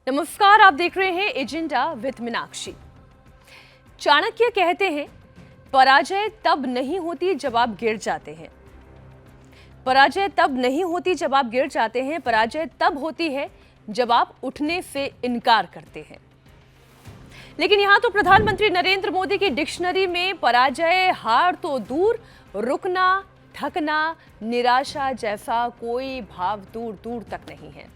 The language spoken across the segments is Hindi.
नमस्कार, आप देख रहे हैं एजेंडा विद मीनाक्षी। चाणक्य कहते हैं, पराजय तब नहीं होती जब आप गिर जाते हैं। पराजय तब नहीं होती जब आप गिर जाते हैं, पराजय तब होती है जब आप उठने से इनकार करते हैं। लेकिन यहां तो प्रधानमंत्री नरेंद्र मोदी की डिक्शनरी में पराजय, हार तो दूर, रुकना, थकना, निराशा जैसा कोई भाव दूर दूर तक नहीं है।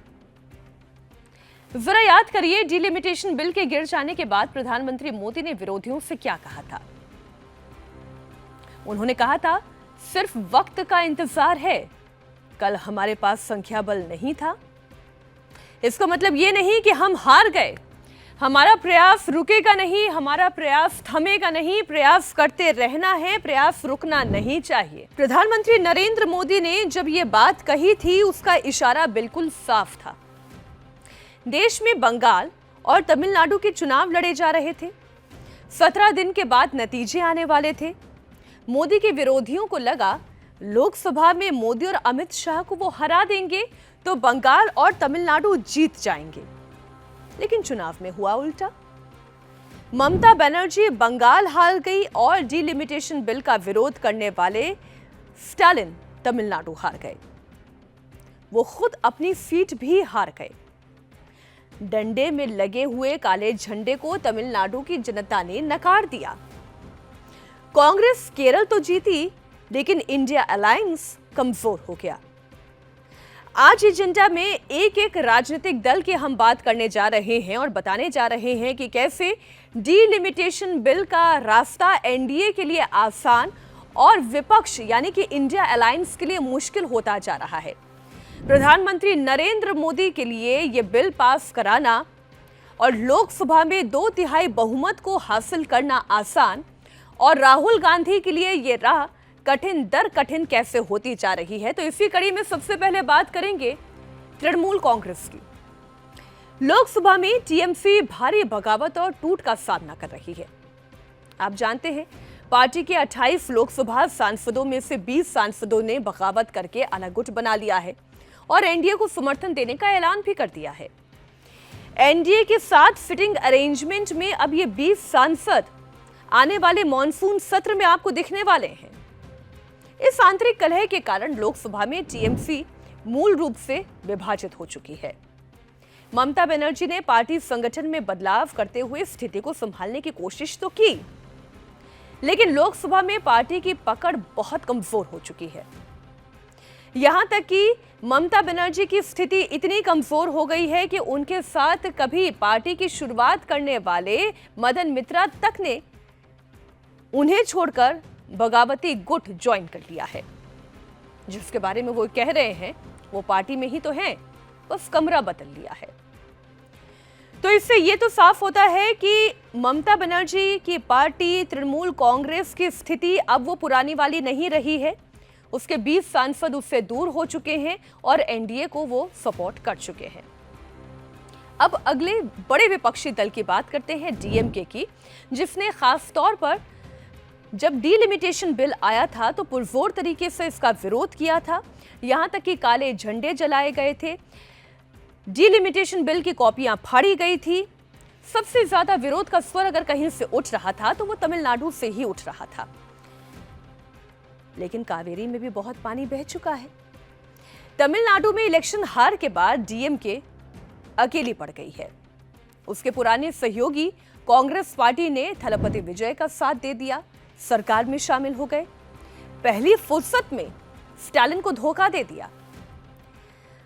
जरा याद करिए, डिलिमिटेशन बिल के गिर जाने के बाद प्रधानमंत्री मोदी ने विरोधियों से क्या कहा था। उन्होंने कहा था, सिर्फ वक्त का इंतजार है, कल हमारे पास संख्या बल नहीं था। इसका मतलब यह नहीं कि हम हार गए। हमारा प्रयास रुकेगा नहीं, हमारा प्रयास थमेगा नहीं, प्रयास करते रहना है, प्रयास रुकना नहीं चाहिए। प्रधानमंत्री नरेंद्र मोदी ने जब यह बात कही थी, उसका इशारा बिल्कुल साफ था। देश में बंगाल और तमिलनाडु के चुनाव लड़े जा रहे थे। 17 दिन के बाद नतीजे आने वाले थे। मोदी के विरोधियों को लगा, लोकसभा में मोदी और अमित शाह को वो हरा देंगे तो बंगाल और तमिलनाडु जीत जाएंगे। लेकिन चुनाव में हुआ उल्टा। ममता बनर्जी बंगाल हार गई और डिलिमिटेशन बिल का विरोध करने वाले स्टालिन तमिलनाडु हार गए। वो खुद अपनी सीट भी हार गए। डंडे में लगे हुए काले झंडे को तमिलनाडु की जनता ने नकार दिया। कांग्रेस केरल तो जीती, लेकिन इंडिया अलायंस कमजोर हो गया। आज एजेंडा में एक एक राजनीतिक दल की हम बात करने जा रहे हैं और बताने जा रहे हैं कि कैसे डिलिमिटेशन बिल का रास्ता एनडीए के लिए आसान और विपक्ष यानी कि इंडिया अलायंस के लिए मुश्किल होता जा रहा है। प्रधानमंत्री नरेंद्र मोदी के लिए यह बिल पास कराना और लोकसभा में 2/3 बहुमत को हासिल करना आसान, और राहुल गांधी के लिए यह राह कठिन दर कठिन कैसे होती जा रही है। तो इसी कड़ी में सबसे पहले बात करेंगे तृणमूल कांग्रेस की। लोकसभा में टीएमसी भारी बगावत और टूट का सामना कर रही है। आप जानते हैं, पार्टी के 28 लोकसभा सांसदों में से 20 सांसदों ने बगावत करके अलग गुट बना लिया है और एनडीए को समर्थन देने का ऐलान भी कर दिया है। एनडीए के साथ फिटिंग अरेंजमेंट में अब ये 20 सांसद आने वाले मॉनसून सत्र में आपको दिखने वाले हैं। इस आंतरिक कलह के कारण लोकसभा में टीएमसी मूल रूप से विभाजित हो चुकी है। ममता बनर्जी ने पार्टी संगठन में बदलाव करते हुए स्थिति को संभालने की कोशिश तो की, लेकिन लोकसभा में पार्टी की पकड़ बहुत कमजोर हो चुकी है। यहां तक कि ममता बनर्जी की स्थिति इतनी कमजोर हो गई है कि उनके साथ कभी पार्टी की शुरुआत करने वाले मदन मित्रा तक ने उन्हें छोड़कर बगावती गुट ज्वाइन कर लिया है। जिसके बारे में वो कह रहे हैं, वो पार्टी में ही तो हैं, बस कमरा बदल लिया है। तो इससे ये तो साफ होता है कि ममता बनर्जी की पार्टी तृणमूल कांग्रेस की स्थिति अब वो पुरानी वाली नहीं रही है। उसके 20 सांसद उससे दूर हो चुके हैं और एनडीए को वो सपोर्ट कर चुके हैं। अब अगले बड़े विपक्षी दल की बात करते हैं, डीएमके की, जिसने खास तौर पर जब डिलिमिटेशन बिल आया था तो पुरजोर तरीके से इसका विरोध किया था। यहां तक कि काले झंडे जलाए गए थे, डिलिमिटेशन बिल की कॉपियां फाड़ी गई थी। सबसे ज्यादा विरोध का स्वर अगर कहीं से उठ रहा था तो वो तमिलनाडु से ही उठ रहा था। लेकिन कावेरी में भी बहुत पानी बह चुका है। तमिलनाडु में इलेक्शन हार के बाद डीएमके अकेली पड़ गई है। उसके पुराने सहयोगी कांग्रेस पार्टी ने थलपति विजय का साथ दे दिया, सरकार में शामिल हो गए। पहली फुर्सत में स्टालिन को धोखा दे दिया।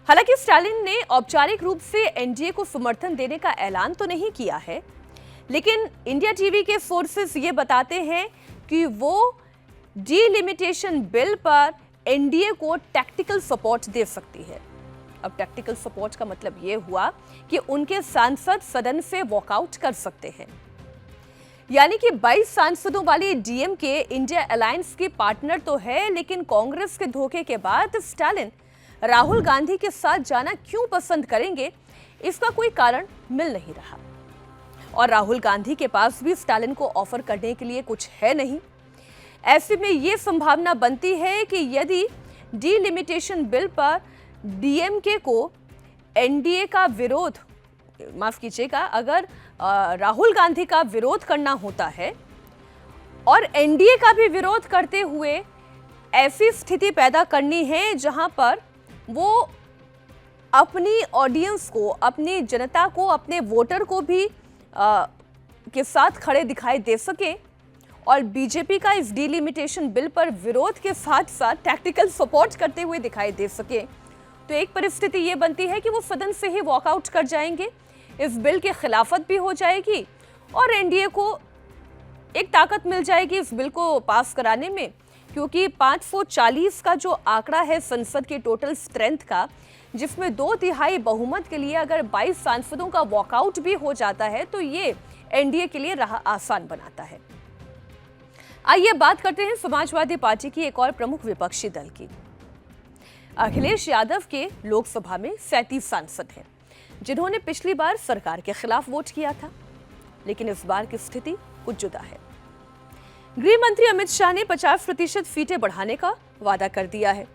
हालांकि स्टालिन ने औपचारिक रूप से एनडीए को समर्थन देने का ऐलान तो नहीं किया है, लेकिन इंडिया टीवी के सोर्सेस ये बताते हैं कि वो डिलिमिटेशन बिल पर एनडीए को टैक्टिकल सपोर्ट दे सकती है। अब टैक्टिकल सपोर्ट का मतलब यह हुआ कि उनके सांसद सदन से वॉकआउट कर सकते हैं। यानी कि 22 सांसदों वाली डीएमके इंडिया अलायंस की पार्टनर तो है, लेकिन कांग्रेस के धोखे के बाद स्टालिन राहुल गांधी के साथ जाना क्यों पसंद करेंगे, इसका कोई कारण मिल नहीं रहा। और राहुल गांधी के पास भी स्टालिन को ऑफर करने के लिए कुछ है नहीं। ऐसे में यह संभावना बनती है कि यदि डिलिमिटेशन बिल पर डीएमके को एनडीए का विरोध माफ कीजिएगा, अगर राहुल गांधी का विरोध करना होता है और एनडीए का भी विरोध करते हुए ऐसी स्थिति पैदा करनी है जहां पर वो अपनी ऑडियंस को, अपनी जनता को, अपने वोटर को भी के साथ खड़े दिखाई दे सके और बीजेपी का इस डिलिमिटेशन बिल पर विरोध के साथ साथ टैक्टिकल सपोर्ट करते हुए दिखाई दे सके, तो एक परिस्थिति ये बनती है कि वो सदन से ही वॉकआउट कर जाएंगे, इस बिल की खिलाफत भी हो जाएगी और एनडीए को एक ताकत मिल जाएगी इस बिल को पास कराने में, क्योंकि 540 का जो आंकड़ा है संसद की टोटल स्ट्रेंथ का, जिसमें 2/3 बहुमत के लिए अगर 22 सांसदों का वॉकआउट भी हो जाता है तो ये एनडीए के लिए राह आसान बनाता है। आइए बात करते हैं समाजवादी पार्टी की एक और प्रमुख विपक्षी दल की। अखिलेश यादव के लोकसभा में 37 सांसद हैं, जिन्होंने पिछली बार सरकार के खिलाफ वोट किया था, लेकिन इस बार की स्थिति कुछ जुदा है। गृह मंत्री अमित शाह ने 50% सीटें बढ़ाने का वादा कर दिया है।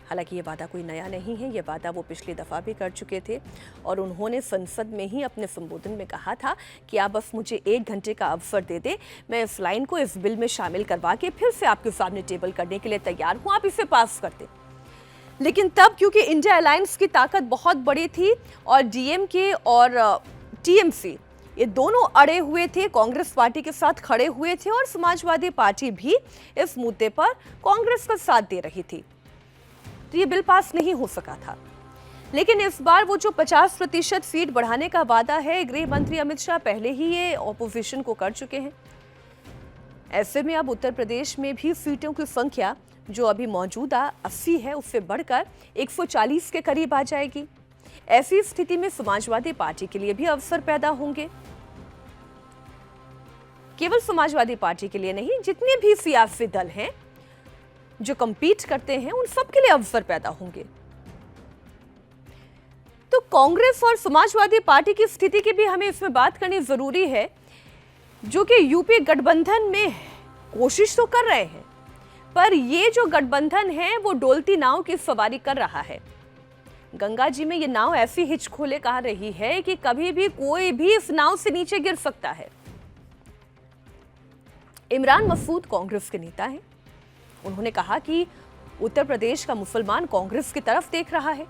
हालांकि ये वादा कोई नया नहीं है, ये वादा वो पिछली दफा भी कर चुके थे और उन्होंने संसद में ही अपने संबोधन में कहा था कि आप बस मुझे 1 घंटे का अवसर दे दें, मैं इस लाइन को इस बिल में शामिल करवा के फिर से आपके सामने टेबल करने के लिए तैयार हूं, आप इसे पास कर दें। लेकिन तब क्योंकि इंडिया अलायंस की ताकत बहुत बड़ी थी और डीएमके और टीएमसी ये दोनों अड़े हुए थे, कांग्रेस पार्टी के साथ खड़े हुए थे और समाजवादी पार्टी भी इस मुद्दे पर कांग्रेस का साथ दे रही थी, तो ये बिल पास नहीं हो सका था। लेकिन इस बार वो जो 50% सीट बढ़ाने का वादा है, गृह मंत्री अमित शाह पहले ही ये ऑपोजिशन को कर चुके हैं। ऐसे में अब उत्तर प्रदेश में भी सीटों की संख्या जो अभी मौजूदा 80 है उससे बढ़कर 140 के करीब आ जाएगी। ऐसी स्थिति में समाजवादी पार्टी के लिए भी अवसर पैदा होंगे। केवल समाजवादी पार्टी के लिए नहीं, जितने भी सियासी दल हैं जो कंपीट करते हैं उन सब के लिए अवसर पैदा होंगे। तो कांग्रेस और समाजवादी पार्टी की स्थिति की भी हमें इसमें बात करनी जरूरी है, जो कि यूपी गठबंधन में कोशिश तो कर रहे हैं, पर ये जो गठबंधन है वो डोलती नाव की सवारी कर रहा है। गंगा जी में ये नाव ऐसी हिचकोले कहा रही है कि कभी भी कोई भी इस नाव से नीचे गिर सकता है। इमरान मसूद कांग्रेस के नेता हैं। उन्होंने कहा कि उत्तर प्रदेश का मुसलमान कांग्रेस की तरफ देख रहा है।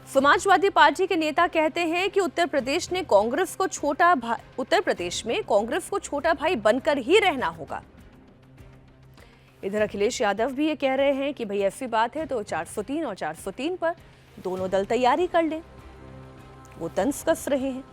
समाजवादी पार्टी के नेता कहते हैं कि उत्तर प्रदेश में कांग्रेस को छोटा भाई बनकर ही रहना होगा। इधर अखिलेश यादव भी ये कह रहे हैं कि भाई ऐसी बात है तो 403 और 403 पर दोनों दल तैयारी कर लें। वो तंज कस रहे हैं।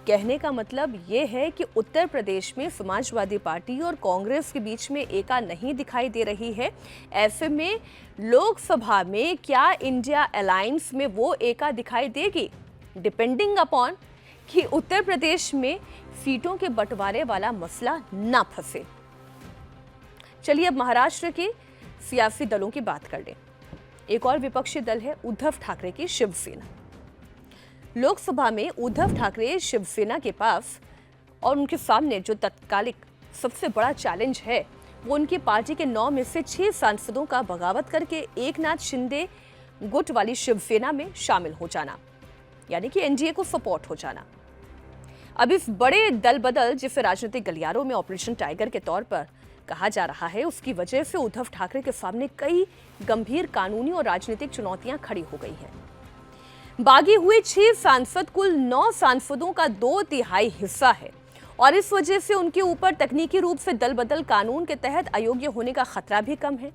कहने का मतलब ये है कि उत्तर प्रदेश में समाजवादी पार्टी और कांग्रेस के बीच में एका नहीं दिखाई दे रही है। ऐसे में लोकसभा में क्या इंडिया अलायंस में वो एका दिखाई देगी, डिपेंडिंग अपॉन कि उत्तर प्रदेश में सीटों के बंटवारे वाला मसला ना फंसे। चलिए अब महाराष्ट्र के सियासी दलों की बात कर लें। एक और विपक्षी दल है उद्धव ठाकरे की शिवसेना। लोकसभा में उद्धव ठाकरे शिवसेना के पास और उनके सामने जो तत्कालिक सबसे बड़ा चैलेंज है वो उनकी पार्टी के 9 में से 6 सांसदों का बगावत करके एकनाथ शिंदे गुट वाली शिवसेना में शामिल हो जाना, यानी कि एनडीए को सपोर्ट हो जाना। अब इस बड़े दल बदल, जिसे राजनीतिक गलियारों में ऑपरेशन टाइगर के तौर पर कहा जा रहा है, उसकी वजह से उद्धव ठाकरे के सामने कई गंभीर कानूनी और राजनीतिक चुनौतियां खड़ी हो गई हैं। बागी हुए 6 सांसद कुल 9 सांसदों का 2/3 हिस्सा है और इस वजह से उनके ऊपर तकनीकी रूप से दल बदल कानून के तहत अयोग्य होने का खतरा भी कम है।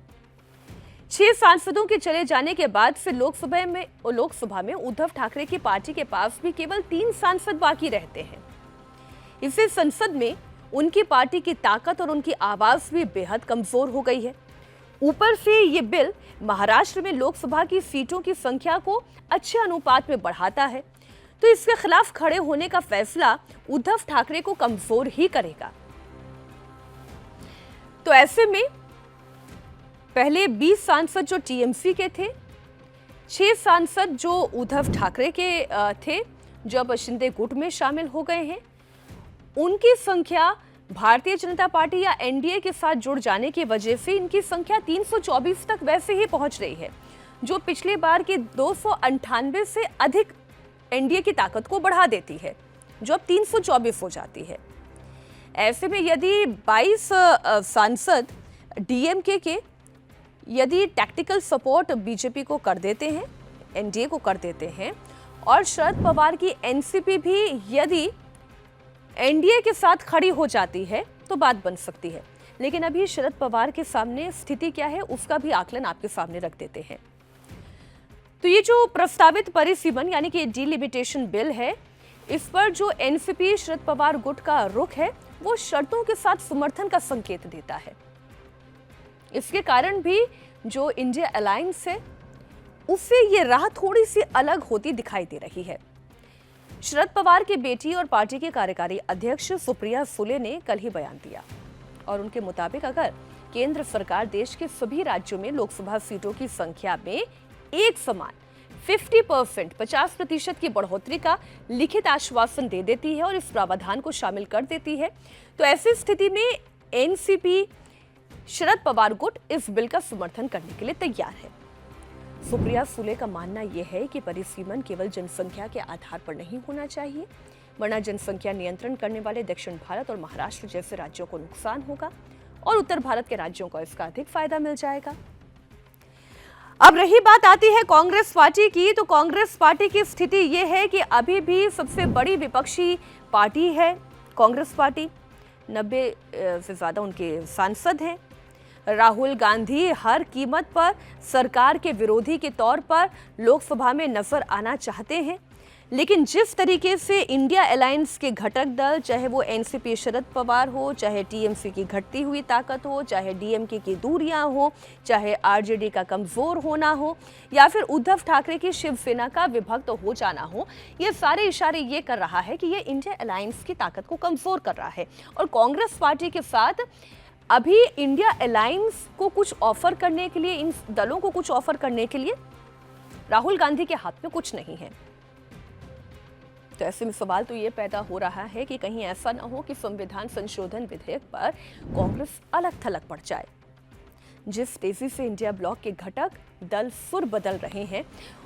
6 सांसदों के चले जाने के बाद फिर लोकसभा में उद्धव ठाकरे की पार्टी के पास भी केवल 3 सांसद बाकी रहते हैं। इससे संसद में उनकी पार्टी की ताकत और उनकी आवाज भी बेहद कमजोर हो गई है। ऊपर से ये बिल महाराष्ट्र में लोकसभा की सीटों की संख्या को अच्छे अनुपात में बढ़ाता है, तो इसके खिलाफ खड़े होने का फैसला उद्धव ठाकरे को कमजोर ही करेगा। तो ऐसे में पहले 20 सांसद जो टीएमसी के थे, 6 सांसद जो उद्धव ठाकरे के थे, जो अब शिंदे गुट में शामिल हो गए हैं, उनकी संख्या भारतीय जनता पार्टी या एनडीए के साथ जुड़ जाने की वजह से इनकी संख्या 324 तक वैसे ही पहुंच रही है, जो पिछली बार के 298 से अधिक एनडीए की ताकत को बढ़ा देती है, जो अब 324 हो जाती है। ऐसे में यदि 22 सांसद डीएमके के यदि टैक्टिकल सपोर्ट बीजेपी को कर देते हैं, एनडीए को कर देते हैं, और शरद पवार की एनसीपी भी यदि एनडीए के साथ खड़ी हो जाती है तो बात बन सकती है। लेकिन अभी शरद पवार के सामने स्थिति क्या है उसका भी आकलन आपके सामने रख देते हैं। तो ये जो प्रस्तावित परिसीमन यानी कि डिलिमिटेशन बिल है, इस पर जो एनसीपी शरद पवार गुट का रुख है वो शर्तों के साथ समर्थन का संकेत देता है। इसके कारण भी जो इंडिया अलायंस है उससे ये राह थोड़ी सी अलग होती दिखाई दे रही है। शरद पवार की बेटी और पार्टी के कार्यकारी अध्यक्ष सुप्रिया सुले ने कल ही बयान दिया और उनके मुताबिक अगर केंद्र सरकार देश के सभी राज्यों में लोकसभा सीटों की संख्या में एक समान 50% की बढ़ोतरी का लिखित आश्वासन दे देती है और इस प्रावधान को शामिल कर देती है, तो ऐसी स्थिति में एनसीपी शरद पवार गुट इस बिल का समर्थन करने के लिए तैयार है। सुप्रिया सुले का मानना यह है कि परिसीमन केवल जनसंख्या के आधार पर नहीं होना चाहिए, वरना जनसंख्या नियंत्रण करने वाले दक्षिण भारत और महाराष्ट्र जैसे राज्यों को नुकसान होगा और उत्तर भारत के राज्यों को इसका अधिक फायदा मिल जाएगा। अब रही बात आती है कांग्रेस पार्टी की, तो कांग्रेस पार्टी की स्थिति यह है कि अभी भी सबसे बड़ी विपक्षी पार्टी है कांग्रेस पार्टी। 90 से ज्यादा उनके सांसद हैं। राहुल गांधी हर कीमत पर सरकार के विरोधी के तौर पर लोकसभा में नजर आना चाहते हैं, लेकिन जिस तरीके से इंडिया अलायंस के घटक दल, चाहे वो एनसीपी शरद पवार हो, चाहे टीएमसी की घटती हुई ताकत हो, चाहे डीएमके की दूरियां हो, चाहे आरजेडी का कमजोर होना हो, या फिर उद्धव ठाकरे की शिवसेना का विभक्त हो जाना हो, ये सारे इशारे ये कर रहा है कि ये इंडिया अलायंस की ताकत को कमजोर कर रहा है। और कांग्रेस पार्टी के साथ अभी इंडिया अलायंस को कुछ ऑफर करने के लिए, इन दलों को कुछ ऑफर करने के लिए राहुल गांधी के हाथ में कुछ नहीं है। तो ऐसे में सवाल तो ये पैदा हो रहा है कि कहीं ऐसा ना हो कि संविधान संशोधन विधेयक पर कांग्रेस अलग थलग पड़ जाए। जिस तेजी से इंडिया ब्लॉक के घटक दल सुर बदल रहे हैं,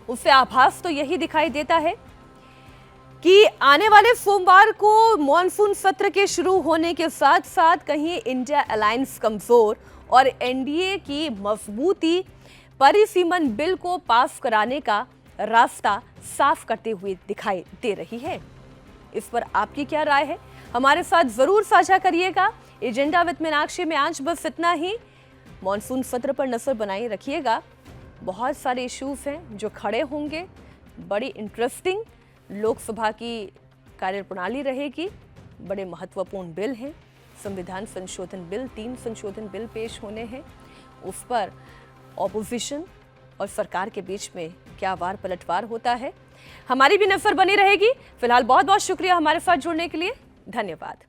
उससे आभास तो यही दिखाई देता है कि आने वाले सोमवार को मॉनसून सत्र के शुरू होने के साथ साथ कहीं इंडिया अलायंस कमजोर और एनडीए की मजबूती परिसीमन बिल को पास कराने का रास्ता साफ करते हुए दिखाई दे रही है। इस पर आपकी क्या राय है, हमारे साथ जरूर साझा करिएगा। एजेंडा विद मीनाक्षी में आज बस इतना ही। मॉनसून सत्र पर नजर बनाए रखिएगा, बहुत सारे इश्यूज हैं जो खड़े होंगे। बड़ी इंटरेस्टिंग लोकसभा की कार्यप्रणाली रहेगी, बड़े महत्वपूर्ण बिल हैं। संविधान संशोधन बिल, 3 संशोधन बिल पेश होने हैं, उस पर ऑपोजिशन और सरकार के बीच में क्या वार पलटवार होता है, हमारी भी नजर बनी रहेगी। फिलहाल बहुत बहुत शुक्रिया हमारे साथ जुड़ने के लिए, धन्यवाद।